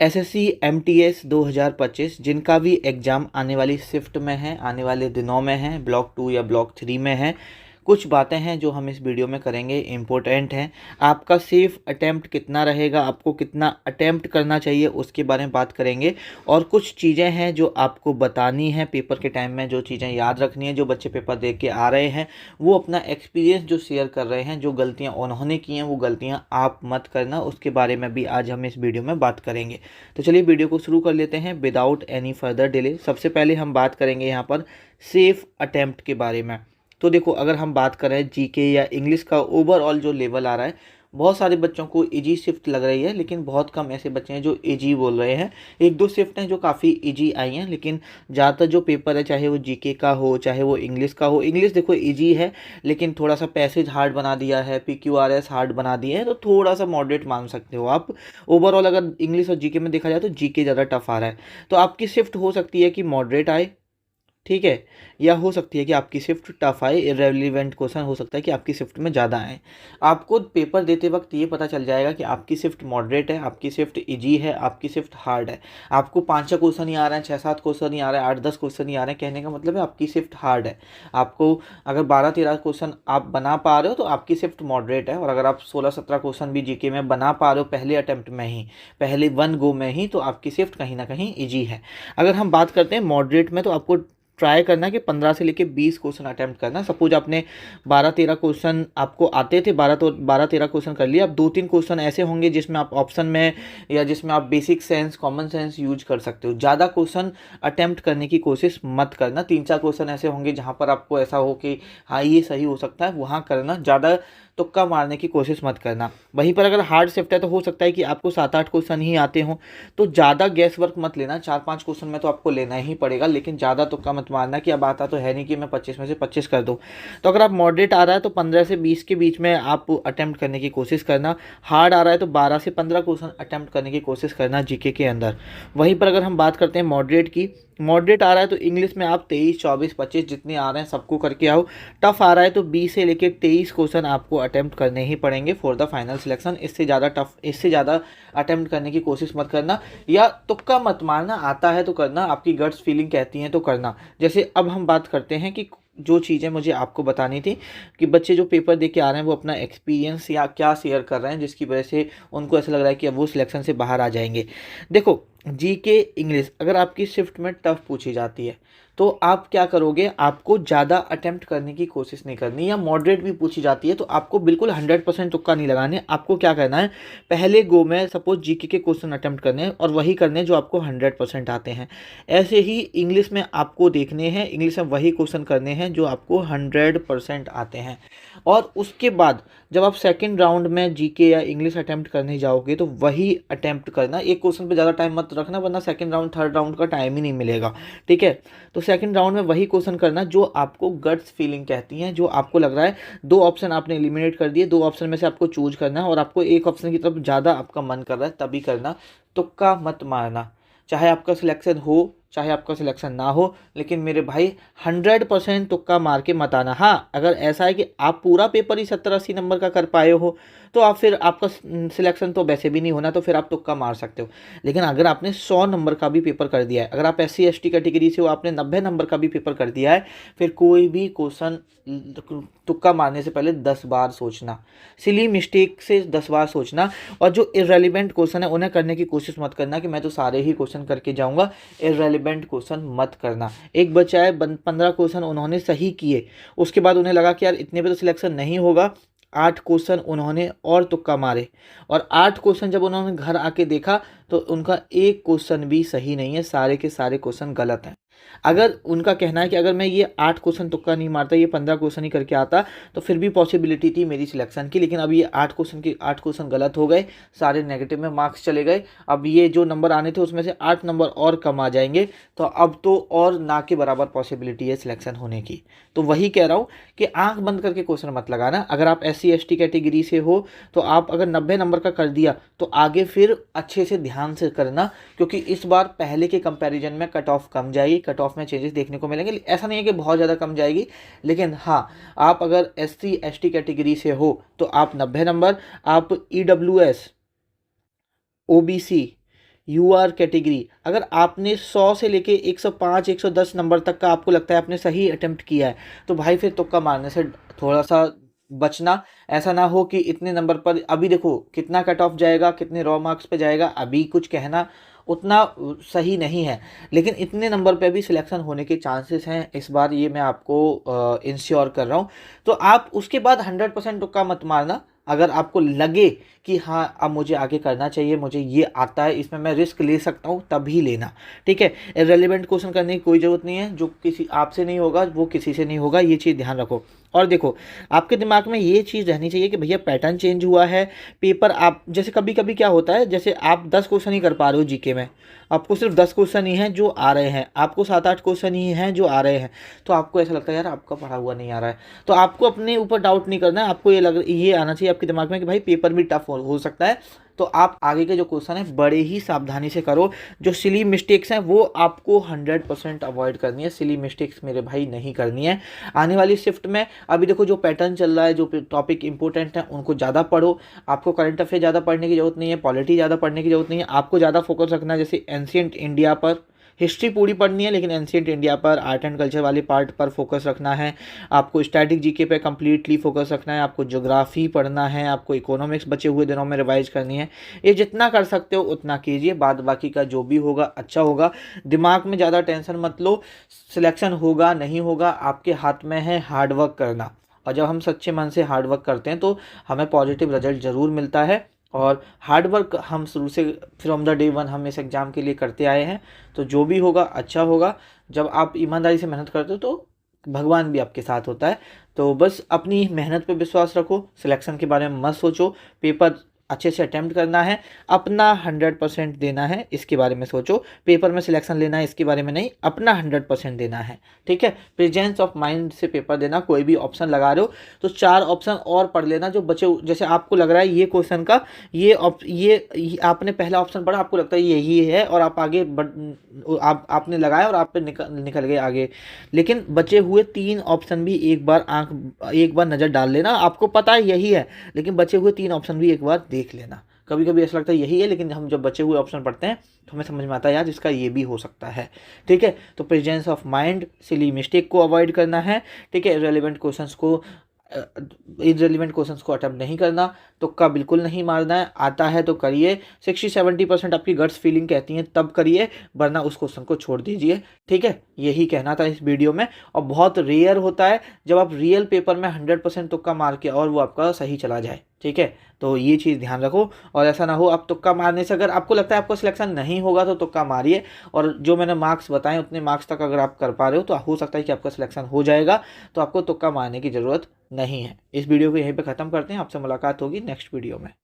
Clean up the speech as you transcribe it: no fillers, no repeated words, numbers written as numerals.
SSC MTS 2025 जिनका भी exam आने वाली शिफ्ट में है, आने वाले दिनों में है, ब्लॉक 2 या ब्लॉक 3 में है, कुछ बातें हैं जो हम इस वीडियो में करेंगे, इम्पोर्टेंट हैं। आपका सेफ अटेम्प्ट कितना रहेगा, आपको कितना अटेम्प्ट करना चाहिए, उसके बारे में बात करेंगे। और कुछ चीज़ें हैं जो आपको बतानी है पेपर के टाइम में, जो चीज़ें याद रखनी है। जो बच्चे पेपर दे के आ रहे हैं वो अपना एक्सपीरियंस जो शेयर कर रहे हैं, जो गलतियाँ उन्होंने की हैं वो गलतियाँ आप मत करना, उसके बारे में भी आज हम इस वीडियो में बात करेंगे। तो चलिए वीडियो को शुरू कर लेते हैं विदाउट एनी फर्दर डिले। सबसे पहले हम बात करेंगे यहाँ पर सेफ अटेम्प्ट के बारे में। तो देखो, अगर हम बात करें जीके या इंग्लिश का ओवरऑल जो लेवल आ रहा है, बहुत सारे बच्चों को इजी शिफ्ट लग रही है, लेकिन बहुत कम ऐसे बच्चे हैं जो इजी बोल रहे हैं। एक दो शिफ्ट हैं जो काफ़ी इजी आई हैं, लेकिन ज़्यादातर जो पेपर है, चाहे वो जीके का हो चाहे वो इंग्लिश का हो, इंग्लिश देखो इजी है लेकिन थोड़ा सा पैसेज हार्ड बना दिया है, पीक्यूआरएस हार्ड बना दिया है, तो थोड़ा सा मॉडरेट मान सकते हो आप। ओवरऑल अगर इंग्लिश और जीके में देखा जाए तो जीके ज़्यादा टफ आ रहा है, तो आपकी शिफ्ट हो सकती है कि मॉडरेट आए, ठीक है, या हो सकती है कि आपकी शिफ्ट टफ आए, इररेलेवेंट क्वेश्चन हो सकता है कि आपकी शिफ्ट में ज़्यादा आए। आपको पेपर देते वक्त ये पता चल जाएगा कि आपकी शिफ्ट मॉडरेट है, आपकी शिफ्ट इजी है, आपकी शिफ्ट हार्ड है। आपको 5-6 क्वेश्चन ही आ रहे हैं, 6-7 क्वेश्चन ही आ रहे हैं, 8-10 क्वेश्चन ही आ रहे हैं, कहने का मतलब है आपकी शिफ्ट हार्ड है। आपको अगर 12-13 क्वेश्चन आप बना पा रहे हो तो आपकी शिफ्ट मॉडरेट है, और अगर आप 16-17 क्वेश्चन भी जीके में बना पा रहे हो पहले अटेम्प्ट में ही, पहले वन गो में ही, तो आपकी शिफ्ट कहीं ना कहीं ईजी है। अगर हम बात करते हैं मॉडरेट में, तो आपको ट्राई करना कि 15 से लेके 20 क्वेश्चन अटेम्प्ट करना। सपोज आपने 12-13 क्वेश्चन आपको आते थे, 12-13 क्वेश्चन कर लिए, अब 2-3 क्वेश्चन ऐसे होंगे जिसमें आप ऑप्शन में या जिसमें आप basic sense, common sense use कर सकते हो। ज़्यादा क्वेश्चन अटेम्प्ट करने की कोशिश मत करना। 3-4 क्वेश्चन ऐसे होंगे जहाँ पर आपको ऐसा हो कि हाँ ये सही हो सकता है, वहाँ करना। ज़्यादा तुक्का मारने की कोशिश मत करना। वहीं पर अगर हार्ड शिफ्ट है तो हो सकता है कि आपको 7-8 क्वेश्चन ही आते हों, तो ज़्यादा गैस वर्क मत लेना। 4-5 क्वेश्चन में तो आपको लेना ही पड़ेगा, लेकिन ज़्यादा तुक्का मत मारना कि अब आता तो है नहीं कि मैं 25 में से 25 कर दूँ। तो अगर आप मॉडरेट आ रहा है तो 15 से 20 के बीच में आप अटैम्प्ट करने की कोशिश करना। हार्ड आ रहा है तो 12 से 15 क्वेश्चन अटैम्प्ट करने की कोशिश करना जीके के अंदर। वहीं पर अगर हम बात करते हैं मॉडरेट की, मॉडरेट आ रहा है तो इंग्लिश में आप 23, 24, 25 जितने आ रहे हैं सबको करके आओ। टफ आ रहा है तो 20 से लेकर 23 क्वेश्चन आपको अटेम्प्ट करने ही पड़ेंगे फॉर द फाइनल सिलेक्शन। इससे ज़्यादा टफ, इससे ज़्यादा अटेम्प्ट करने की कोशिश मत करना, या तुक्का मत मारना। आता है तो करना, आपकी गट्स फीलिंग कहती हैं तो करना। जैसे अब हम बात करते हैं कि जो चीज़ें मुझे आपको बतानी थी कि बच्चे जो पेपर दे के आ रहे हैं वो अपना एक्सपीरियंस या क्या शेयर कर रहे हैं जिसकी वजह से उनको ऐसा लग रहा है कि अब वो सिलेक्शन से बाहर आ जाएंगे। देखो, जीके इंग्लिश अगर आपकी शिफ्ट में टफ पूछी जाती है तो आप क्या करोगे, आपको ज़्यादा अटेम्प्ट करने की कोशिश नहीं करनी। या मॉडरेट भी पूछी जाती है तो आपको बिल्कुल 100% तुक्का नहीं लगाने। आपको क्या करना है, पहले गो में सपोज जीके के क्वेश्चन अटेम्प्ट करने हैं और वही करने हैं जो आपको 100% आते हैं। ऐसे ही इंग्लिश में आपको देखने हैं, इंग्लिश में वही क्वेश्चन करने हैं जो आपको 100% आते हैं। और उसके बाद जब आप सेकेंड राउंड में जीके या इंग्लिश अटेम्प्ट करने जाओगे तो वही अटेम्प्ट करना। एक क्वेश्चन पे ज़्यादा टाइम मत रखना, वरना सेकेंड राउंड थर्ड राउंड का टाइम ही नहीं मिलेगा, ठीक है। तो सेकंड राउंड में वही क्वेश्चन करना जो आपको गट्स फीलिंग कहती हैं, जो आपको लग रहा है। 2 ऑप्शन आपने एलिमिनेट कर दिए, 2 ऑप्शन में से आपको चूज करना है और आपको एक ऑप्शन की तरफ ज़्यादा आपका मन कर रहा है तभी करना। तुक्का मत मारना, चाहे आपका सिलेक्शन हो चाहे आपका सिलेक्शन ना हो, लेकिन मेरे भाई 100% तुक्का मार के मत आना। हाँ, अगर ऐसा है कि आप पूरा पेपर ही 70-80 नंबर का कर पाए हो तो आप फिर आपका सिलेक्शन तो वैसे भी नहीं होना, तो फिर आप तुक्का मार सकते हो। लेकिन अगर आपने 100 नंबर का भी पेपर कर दिया है, अगर आप SC ST कैटेगरी से हो, आपने 90 नंबर का भी पेपर कर दिया है, फिर कोई भी क्वेश्चन तुक्का मारने से पहले 10 बार सोचना, सिली मिस्टेक से 10 बार सोचना। और जो इररेलेवेंट क्वेश्चन है उन्हें करने की कोशिश मत करना कि मैं तो सारे ही क्वेश्चन करके जाऊंगा। इररेलेवेंट क्वेश्चन मत करना। एक बच्चा है 15 क्वेश्चन उन्होंने सही किए, उसके बाद उन्हें लगा कि यार इतने पे तो सिलेक्शन नहीं होगा, 8 क्वेश्चन उन्होंने और तुक्का मारे, और 8 क्वेश्चन जब उन्होंने घर आके देखा तो उनका एक क्वेश्चन भी सही नहीं है, सारे के सारे क्वेश्चन गलत हैं। अगर उनका कहना है कि अगर मैं ये 8 क्वेश्चन तुक्का नहीं मारता, ये 15 क्वेश्चन ही करके आता तो फिर भी पॉसिबिलिटी थी मेरी सिलेक्शन की, लेकिन अब ये 8 क्वेश्चन गलत हो गए, सारे नेगेटिव में मार्क्स चले गए। अब ये जो नंबर आने थे उसमें से 8 नंबर और कम आ जाएंगे, तो अब तो और ना के बराबर पॉसिबिलिटी है सिलेक्शन होने की। तो वही कह रहा हूँ कि आंख बंद करके क्वेश्चन मत लगाना। अगर आप SC ST कैटेगरी से हो तो आप अगर 90 नंबर का कर दिया तो आगे फिर अच्छे से ध्यान से करना, क्योंकि इस बार पहले के कंपैरिजन में कट ऑफ कम जाएगी, कट ऑफ में चेंजेस देखने को मिलेंगे। ऐसा नहीं है कि बहुत ज़्यादा कम जाएगी, लेकिन हाँ, आप अगर SC ST कैटेगरी से हो तो आप 90 नंबर, आप EWS OBC यूआर कैटेगरी, अगर आपने 100 से लेके 105 110 नंबर तक का आपको लगता है आपने सही अटेम्प्ट किया है, तो भाई फिर तुक्का मारने से थोड़ा सा बचना। ऐसा ना हो कि इतने नंबर पर, अभी देखो कितना कट ऑफ जाएगा, कितने रॉ मार्क्स पे जाएगा, अभी कुछ कहना उतना सही नहीं है, लेकिन इतने नंबर पे भी सिलेक्शन होने के चांसेस हैं इस बार, ये मैं आपको इंश्योर कर रहा हूँ। तो आप उसके बाद 100% तुक्का मत मारना। अगर आपको लगे कि हाँ अब मुझे आगे करना चाहिए, मुझे ये आता है, इसमें मैं रिस्क ले सकता हूँ, तभी लेना। ठीक है, इररिलेवेंट क्वेश्चन करने की कोई ज़रूरत नहीं है, जो किसी आपसे नहीं होगा वो किसी से नहीं होगा, ये चीज़ ध्यान रखो। और देखो, आपके दिमाग में ये चीज़ रहनी चाहिए कि भैया पैटर्न चेंज हुआ है, पेपर आप जैसे कभी कभी क्या होता है, जैसे आप 10 क्वेश्चन ही कर पा रहे हो जीके में, आपको सिर्फ 10 क्वेश्चन ही हैं जो आ रहे हैं, आपको 7-8 क्वेश्चन ही हैं जो आ रहे हैं, तो आपको ऐसा लगता है यार आपका पढ़ा हुआ नहीं आ रहा है। तो आपको अपने ऊपर डाउट नहीं करना है, आपको ये आना चाहिए आपके दिमाग में कि भाई पेपर भी टफ हो सकता है, तो आप आगे के जो क्वेश्चन है बड़े ही सावधानी से करो। जो सिली मिस्टेक्स हैं वो आपको 100% अवॉइड करनी है, सिली मिस्टेक्स मेरे भाई नहीं करनी है। आने वाली शिफ्ट में अभी देखो जो पैटर्न चल रहा है, जो टॉपिक इंपॉर्टेंट है उनको ज़्यादा पढ़ो। आपको करंट अफेयर ज़्यादा पढ़ने की जरूरत नहीं है, पॉलिटी ज़्यादा पढ़ने की जरूरत नहीं है, आपको ज़्यादा फोकस रखना है जैसे एंशिएंट इंडिया पर। हिस्ट्री पूरी पढ़नी है लेकिन एंशिएंट इंडिया पर, आर्ट एंड कल्चर वाले पार्ट पर फोकस रखना है, आपको स्टैटिक जीके पे कम्प्लीटली फोकस रखना है, आपको ज्योग्राफी पढ़ना है, आपको इकोनॉमिक्स बचे हुए दिनों में रिवाइज करनी है। ये जितना कर सकते हो उतना कीजिए, बाद बाकी का जो भी होगा अच्छा होगा। दिमाग में ज़्यादा टेंशन मत लो, सिलेक्शन होगा नहीं होगा आपके हाथ में है, हार्डवर्क करना। और जब हम सच्चे मन से हार्डवर्क करते हैं तो हमें पॉजिटिव रिजल्ट ज़रूर मिलता है। और हार्ड वर्क हम शुरू से फ्रॉम द डे वन हम इस एग्ज़ाम के लिए करते आए हैं, तो जो भी होगा अच्छा होगा। जब आप ईमानदारी से मेहनत करते हो तो भगवान भी आपके साथ होता है। तो बस अपनी मेहनत पे विश्वास रखो, सिलेक्शन के बारे में मत सोचो, पेपर अच्छे से अटेम्प्ट करना है, अपना 100% देना है, इसके बारे में सोचो। पेपर में सिलेक्शन लेना है इसके बारे में नहीं, अपना 100% देना है। ठीक है, प्रेजेंस ऑफ माइंड से पेपर देना। कोई भी ऑप्शन लगा रहे हो तो 4 ऑप्शन और पढ़ लेना जो बचे, जैसे आपको लग रहा है ये क्वेश्चन का ये आपने पहला ऑप्शन पढ़ा, आपको लगता है यही है और आप आगे आपने लगाया और आप पे निकल गए आगे, लेकिन बचे हुए 3 ऑप्शन भी एक बार नज़र डाल लेना। आपको पता है यही है, लेकिन बचे हुए 3 ऑप्शन भी एक बार देख लेना। कभी कभी ऐसा लगता है यही है, लेकिन हम जब बचे हुए ऑप्शन पढ़ते हैं तो हमें समझ में आता है यार इसका ये भी हो सकता है। ठीक है, तो presence of mind, silly mistake को अवॉइड करना है। ठीक है, इररिलेवेंट क्वेश्चंस को अटेम्प्ट नहीं करना, तुक्का बिल्कुल नहीं मारना है। आता है तो करिए, 60-70% आपकी गट्स फीलिंग कहती हैं तब करिए, वरना उस क्वेश्चन को छोड़ दीजिए। ठीक है, यही कहना था इस वीडियो में। और बहुत रेयर होता है जब आप रियल पेपर में 100% तुक्का मार के और वो आपका सही चला जाए। ठीक है, तो ये चीज़ ध्यान रखो। और ऐसा ना हो आप तुक्का मारने से अगर आपको लगता है आपको सिलेक्शन नहीं होगा तो तुक्का मारिए, और जो मैंने मार्क्स बताए उतने मार्क्स तक अगर आप कर पा रहे हो तो हो सकता है कि आपका सिलेक्शन हो जाएगा, तो आपको तुक्का मारने की ज़रूरत नहीं है। इस वीडियो को यहीं पे ख़त्म करते हैं, आपसे मुलाकात होगी नेक्स्ट वीडियो में।